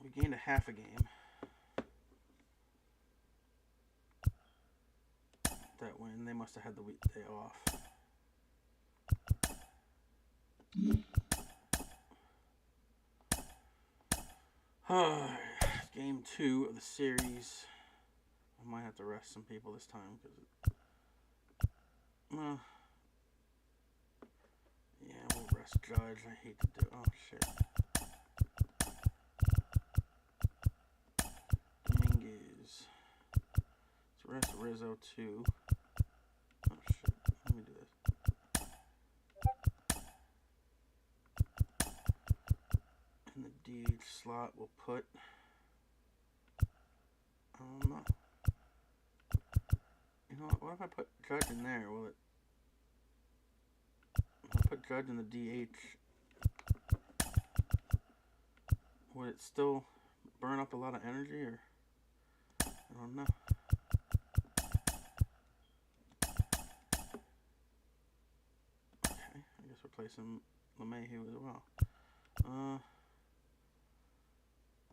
We gained a half a game. That win. They must have had the day off. Game 2 of the series. I might have to rest some people this time because yeah, we'll rest Judge. I hate to do. Oh shit. Dominguez. Let's rest Rizzo too. Oh shit. Let me do this. In the DH slot, we'll put. I don't know. You know what? What if I put Judge in there? Will it? If I put Judge in the DH, would it still burn up a lot of energy, or I don't know. Okay, I guess we're placing LeMahieu as well.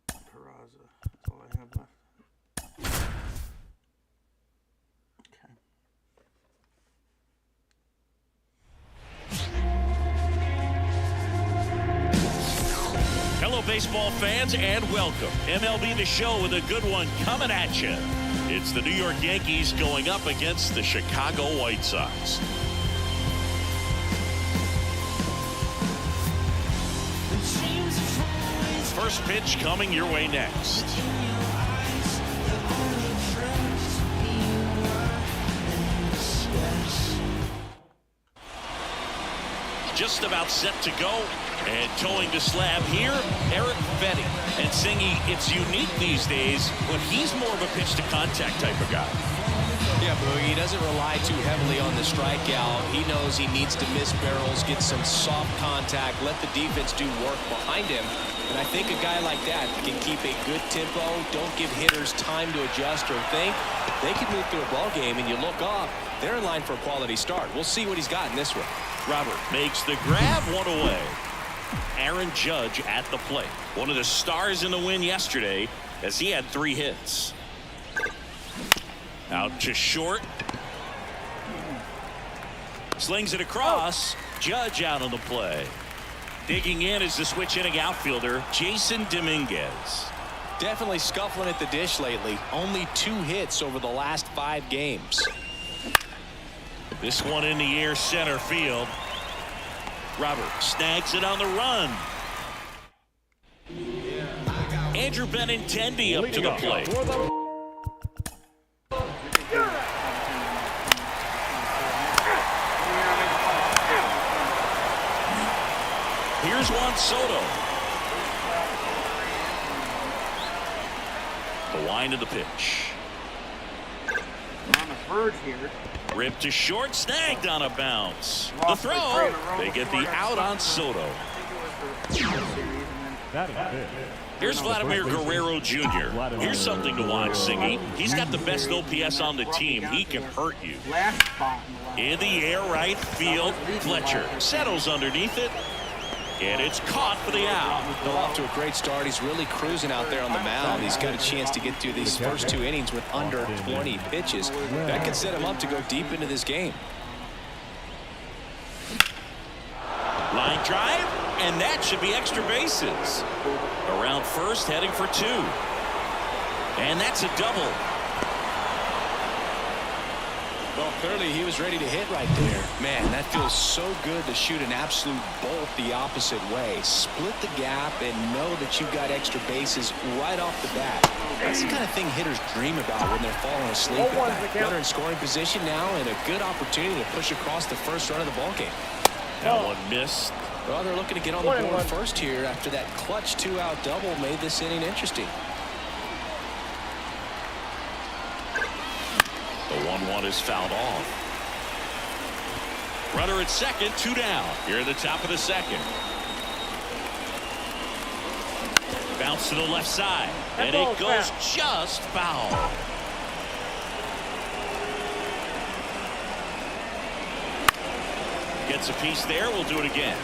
Peraza. That's all I have left. Hello, baseball fans, and welcome. MLB The Show with a good one coming at you. It's the New York Yankees going up against the Chicago White Sox. First pitch coming your way next. Just about set to go. And towing the slab here, Eric Fetty. And Singy, it's unique these days, but he's more of a pitch-to-contact type of guy. Yeah, Boogie, he doesn't rely too heavily on the strikeout. He knows he needs to miss barrels, get some soft contact, let the defense do work behind him. And I think a guy like that can keep a good tempo, don't give hitters time to adjust or think. They can move through a ball game, and you look up, they're in line for a quality start. We'll see what he's got in this one. Robert makes the grab, one away. Aaron Judge at the plate. One of the stars in the win yesterday as he had 3 hits. Out to short. Slings it across. Judge out on the play. Digging in is the switch inning outfielder, Jason Dominguez. Definitely scuffling at the dish lately. Only 2 hits over the last 5 games. This one in the air, center field. Robert snags it on the run. Andrew Benintendi up to the plate. Here's Juan Soto. The wind of the pitch. On the verge here. Ripped to short, snagged on a bounce. The throw. They get the out on Soto. Here's Vladimir Guerrero Jr. Here's something to watch, Singy. He's got the best OPS on the team. He can hurt you. In the air, right field. Fletcher settles underneath it. And it's caught for the out. Well, off to a great start. He's really cruising out there on the mound. He's got a chance to get through these first 2 innings with under 20 pitches. That could set him up to go deep into this game. Line drive, and that should be extra bases. Around first, heading for 2. And that's a double. Well, clearly he was ready to hit right there. Man, that feels so good to shoot an absolute bolt the opposite way. Split the gap and know that you've got extra bases right off the bat. That's the kind of thing hitters dream about when they're falling asleep at night. Runner in scoring position now, and a good opportunity to push across the first run of the ballgame. That one missed. Well, they're looking to get on the board first here after that clutch 2-out double made this inning interesting. The 1-1 is fouled off. Runner at second, 2 down. Here at the top of the second. Bounce to the left side. And it goes just foul. Gets a piece there. We'll do it again.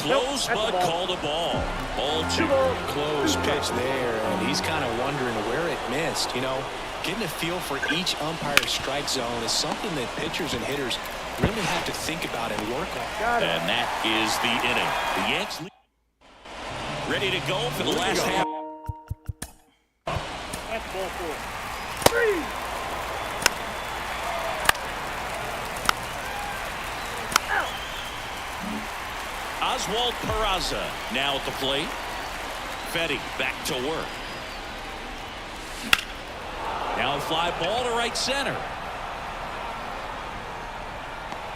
Close, but called a ball. Ball 2. Close pitch there, and he's kind of wondering where it missed. You know, getting a feel for each umpire's strike zone is something that pitchers and hitters really have to think about and work on. And that is the inning. The Yanks ready to go for the last half. That's ball 4. 3. Oswald Peraza now at the plate. Fetty back to work. Now a fly ball to right center.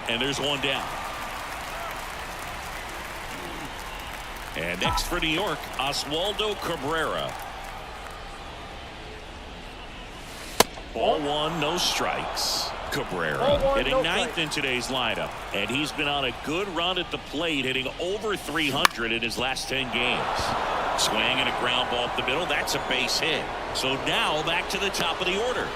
And there's one down. And next for New York, Oswaldo Cabrera. Ball 1, no strikes. Cabrera hitting ninth in today's lineup, and he's been on a good run at the plate, hitting over 300 in his last 10 games. Swing and a ground ball up the middle. That's a base hit. So now back to the top of the order.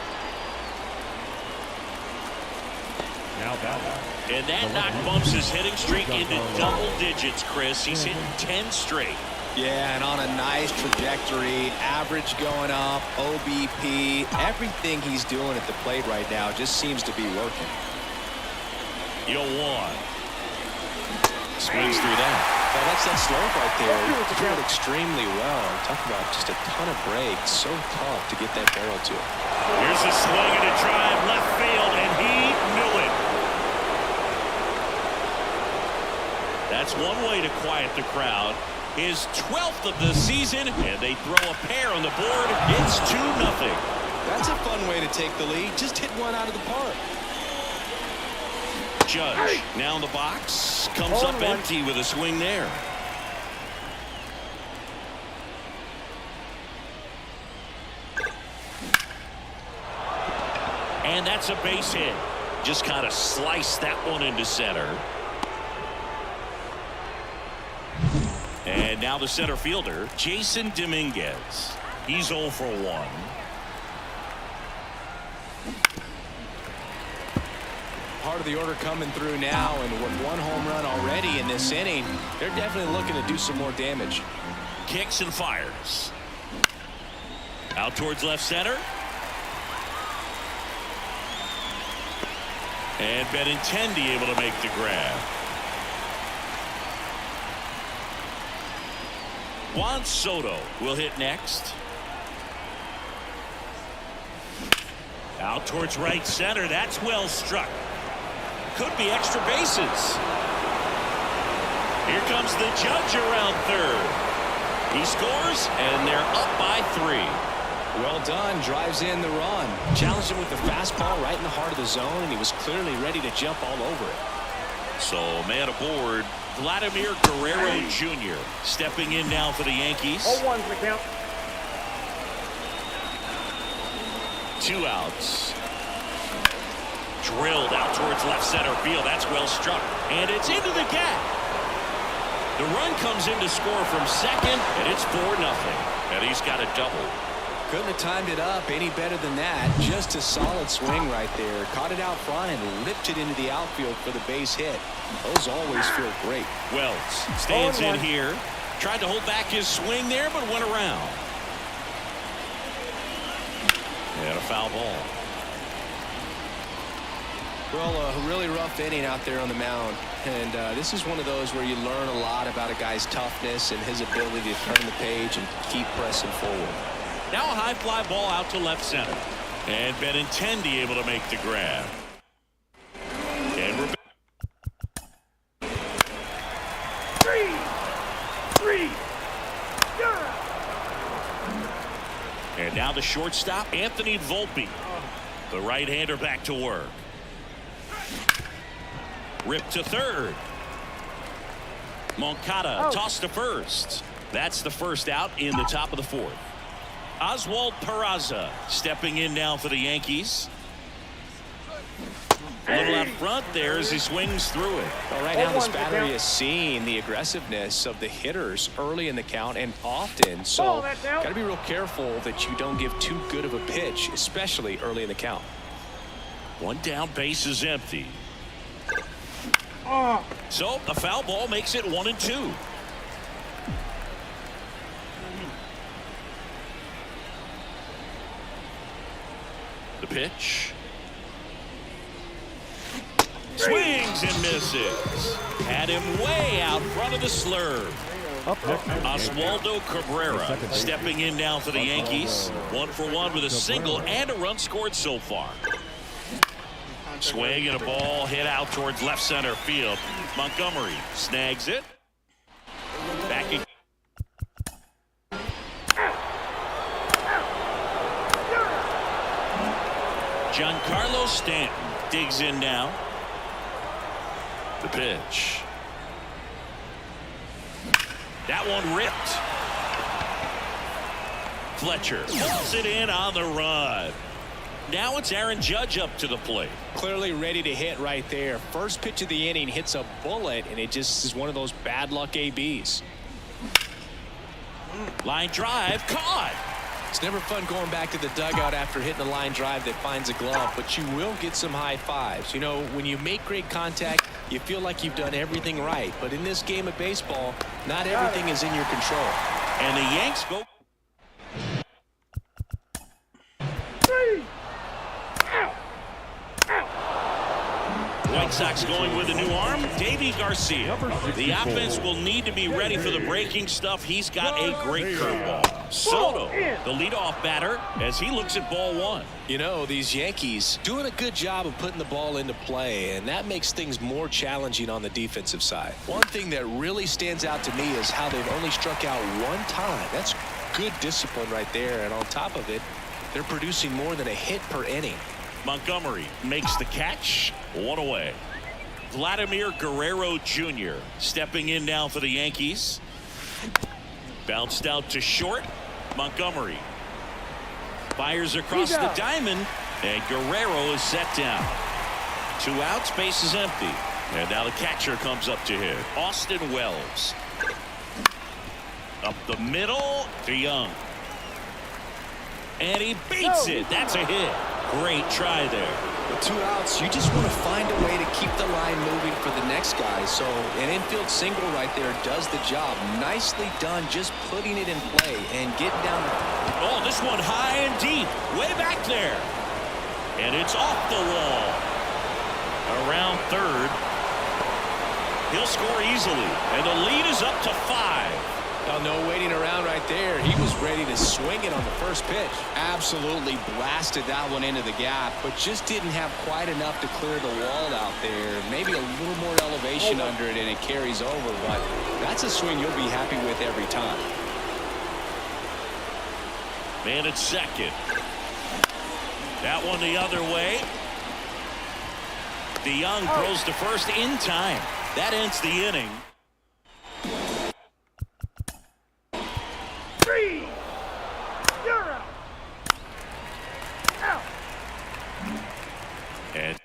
And that knock bumps his hitting streak into double digits, Chris. He's hitting 10 straight. Yeah, and on a nice trajectory, average going up, OBP, everything he's doing at the plate right now just seems to be working. 0-1. Swings through that. Well, that's that slope right there. He threw it extremely well. Talk about just a ton of breaks. So tough to get that barrel to it. Here's a swing and a drive left field, and he knew it. That's one way to quiet the crowd. His 12th of the season, and they throw a pair on the board. It's 2-0. That's a fun way to take the lead. Just hit one out of the park. Judge now in the box. Comes up empty with a swing there. And that's a base hit. Just kind of sliced that one into center. And now the center fielder, Jason Dominguez. He's 0 for 1. Part of the order coming through now, and with one home run already in this inning, they're definitely looking to do some more damage. Kicks and fires. Out towards left center. And Benintendi able to make the grab. Juan Soto will hit next. Out towards right center. That's well struck. Could be extra bases. Here comes the judge around third. He scores, and they're up by 3. Well done. Drives in the run. Challenged him with the fastball right in the heart of the zone, and he was clearly ready to jump all over it. So man aboard, Vladimir Guerrero Jr. stepping in now for the Yankees. 0-1's the count. 2 outs. Drilled out towards left center field. That's well struck. And it's into the gap. The run comes in to score from second, and it's 4-0. And he's got a double. Couldn't have timed it up any better than that. Just a solid swing right there. Caught it out front and lipped it into the outfield for the base hit. Those always feel great. Wells stands in here. Tried to hold back his swing there, but went around. And a foul ball. Well, a really rough inning out there on the mound. And this is one of those where you learn a lot about a guy's toughness and his ability to turn the page and keep pressing forward. Now a high fly ball out to left center. And Benintendi able to make the grab. And we're 3. And now the shortstop, Anthony Volpe. The right-hander back to work. Ripped to third. Moncada tossed to first. That's the first out in the top of the 4th. Oswald Peraza stepping in now for the Yankees. A little out front there as he swings through it. Well, right now this battery is seeing the aggressiveness of the hitters early in the count and often. So got to be real careful that you don't give too good of a pitch, especially early in the count. 1 down, base is empty. So a foul ball makes it 1-2. The pitch. Swings and misses. Had him way out front of the slurve. Oswaldo Cabrera stepping in now for the Yankees. 1 for 1 with a single and a run scored so far. Swing and a ball hit out towards left center field. Montgomery snags it. Back in. Giancarlo Stanton digs in now. The pitch. That one ripped. Fletcher pulls it in on the run. Now it's Aaron Judge up to the plate. Clearly ready to hit right there. First pitch of the inning hits a bullet, and it just is one of those bad luck ABs. Line drive caught. It's never fun going back to the dugout after hitting a line drive that finds a glove, but you will get some high fives. You know, when you make great contact, you feel like you've done everything right. But in this game of baseball, not everything is in your control. And the Yanks go. White Sox going with a new arm, Davy Garcia. The offense will need to be ready for the breaking stuff. He's got a great curveball. Soto, the leadoff batter, as he looks at ball one. You know, these Yankees doing a good job of putting the ball into play, and that makes things more challenging on the defensive side. One thing that really stands out to me is how they've only struck out one time. That's good discipline right there, and on top of it, they're producing more than a hit per inning. Montgomery makes the catch. 1 away. Vladimir Guerrero Jr. stepping in now for the Yankees. Bounced out to short. Montgomery fires across the diamond, and Guerrero is set down. 2 outs, base is empty. And now the catcher comes up to hit. Austin Wells. Up the middle to Young. And he beats it. That's a hit. Great try there. With 2 outs, you just want to find a way to keep the line moving for the next guy. So an infield single right there does the job. Nicely done, just putting it in play and getting down. Oh, this one high and deep, way back there. And it's off the wall. Around third. He'll score easily, and the lead is up to 5. Oh, no waiting around right there. He was ready to swing it on the first pitch. Absolutely blasted that one into the gap, but just didn't have quite enough to clear the wall out there. Maybe a little more elevation under it and it carries over, but that's a swing you'll be happy with every time. Man at second. That one the other way. DeYoung throws to first in time. That ends the inning. 3. You're out. Out. And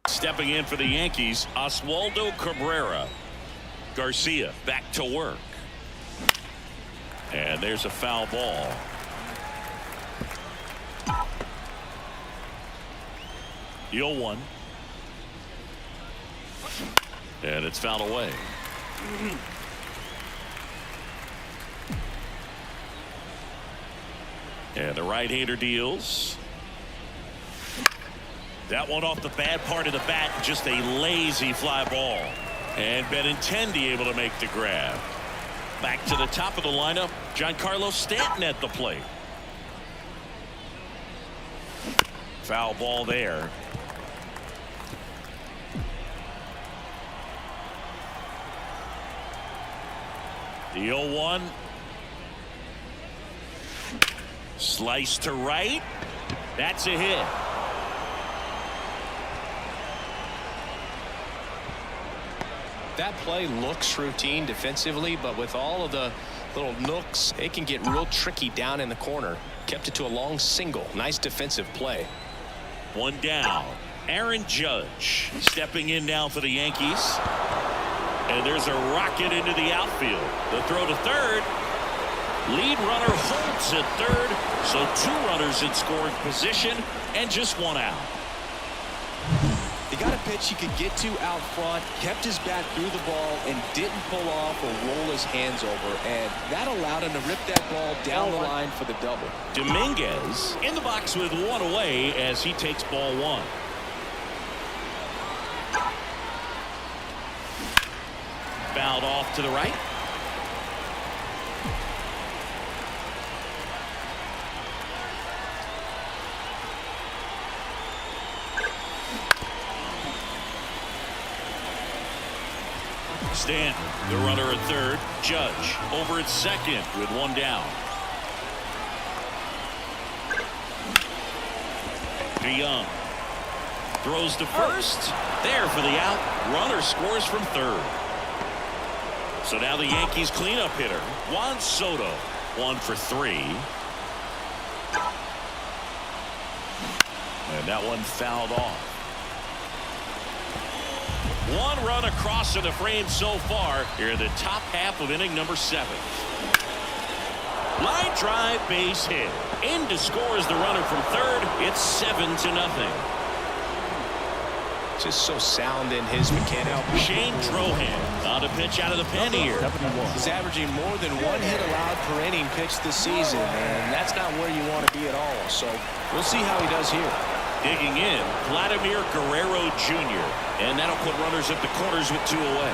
stepping in for the Yankees, Oswaldo Cabrera. Garcia back to work. And there's a foul ball. The 0-1. And it's fouled away. And the right-hander deals. That one off the bad part of the bat, just a lazy fly ball. And Benintendi able to make the grab. Back to the top of the lineup, Giancarlo Stanton at the plate. Foul ball there. The 0-1. Slice to right. That's a hit. That play looks routine defensively, but with all of the little nooks, it can get real tricky down in the corner. Kept it to a long single. Nice defensive play. 1 down. Aaron Judge stepping in now for the Yankees. And there's a rocket into the outfield. The throw to third. Lead runner holds at third. So 2 runners in scoring position and just 1 out. He got a pitch he could get to out front, kept his bat through the ball, and didn't pull off or roll his hands over. And that allowed him to rip that ball down the line for the double. Dominguez in the box with one away as he takes ball one. Fouled off to the right. Stanton, the runner at third. Judge over at second with one down. DeYoung throws to first. There for the out. Runner scores from third. So now the Yankees cleanup hitter, Juan Soto, 1 for 3. And that one fouled off. One run across to the frame so far here in the top half of inning number 7. Line drive, base hit. In to score is the runner from third. It's 7-0. Just so sound in his mechanics. Shane Trohan on a pitch out of the pen here. He's averaging more than 1 hit allowed per inning pitched this season, and that's not where you want to be at all. So we'll see how he does here. Digging in, Vladimir Guerrero Jr. And that'll put runners at the corners with 2 away.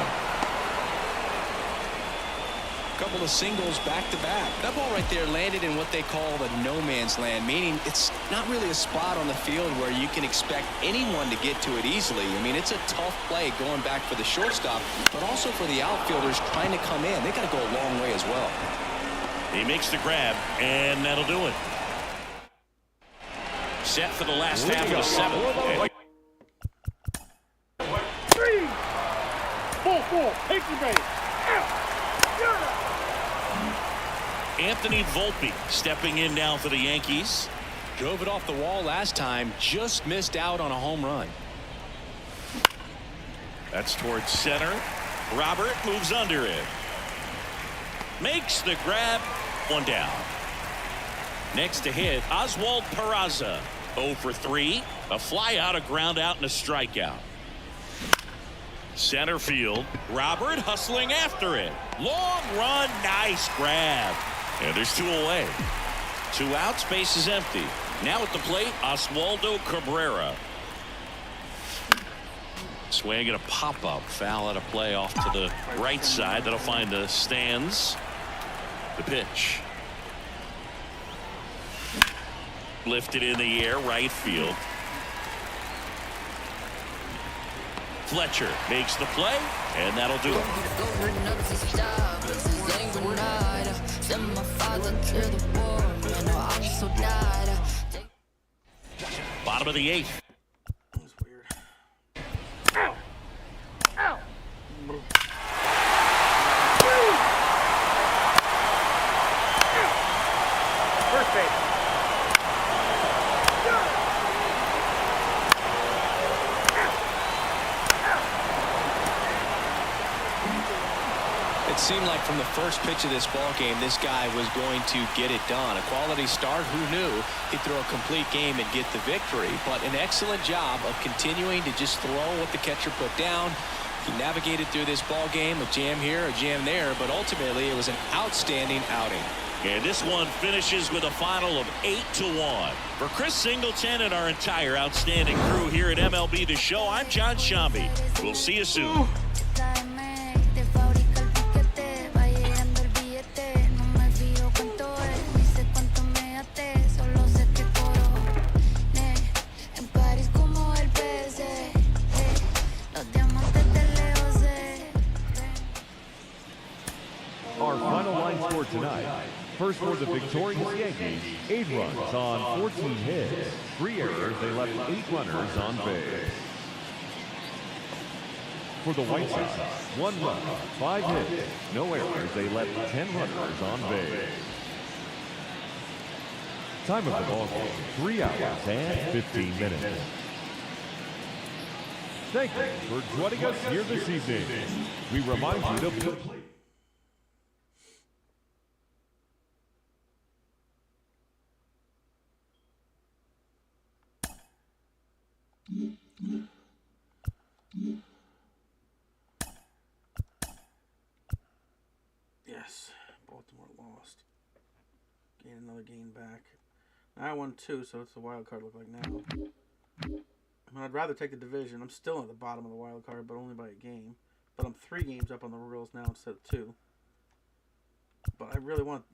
Couple of singles back-to-back. That ball right there landed in what they call the no man's land, meaning it's not really a spot on the field where you can expect anyone to get to it easily. I mean, it's a tough play going back for the shortstop, but also for the outfielders trying to come in. They got to go a long way as well. He makes the grab, and that'll do it. Set for the last half of the 7th. 3, 4, take the base. Anthony Volpe stepping in now for the Yankees. Drove it off the wall last time, just missed out on a home run. That's towards center. Robert moves under it. Makes the grab. 1 down. Next to hit, Oswald Peraza. 0 for 3. A fly out, a ground out, and a strikeout. Center field. Robert hustling after it. Long run. Nice grab. And there's 2 away. 2 outs. Base is empty. Now at the plate, Oswaldo Cabrera. Swing and a pop-up. Foul out of play off to the right side. That'll find the stands. The pitch. Lifted in the air, right field. Fletcher makes the play, and that'll do it. Bottom of the 8th. That was weird. Ow! Ow! First base. It seemed like from the first pitch of this ball game, this guy was going to get it done. A quality start. Who knew he'd throw a complete game and get the victory? But an excellent job of continuing to just throw what the catcher put down. He navigated through this ball game, a jam here, a jam there, but ultimately it was an outstanding outing. And this one finishes with a final of 8-1. For Chris Singleton and our entire outstanding crew here at MLB The Show, I'm John Shambi. We'll see you soon. Our final line score tonight. First for the victorious Yankees, 8 runs on 14 hits. 3 errors, they left 8 runners on base. For the White Sox, 1 run, 5 hits, no errors, they left 10 runners on base. Time of the ball game, 3 hours and 15 minutes. Thank you for joining us here this evening. We remind you to Need another game back. I won 2, so what's the wild card look like now? I mean, I'd rather take the division. I'm still at the bottom of the wild card, but only by a game. But I'm 3 games up on the Royals now instead of 2. But I really want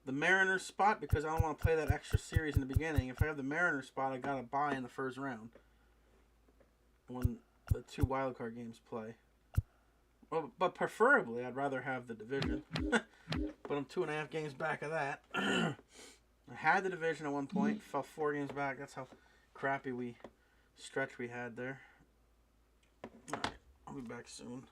the Mariners spot because I don't want to play that extra series in the beginning. If I have the Mariners spot, I got to buy in the first round when the 2 wild card games play. Well, but preferably, I'd rather have the division. But I'm 2.5 games back of that. I had the division at one point, fell 4 games back. That's how crappy stretch we had there. Alright, I'll be back soon.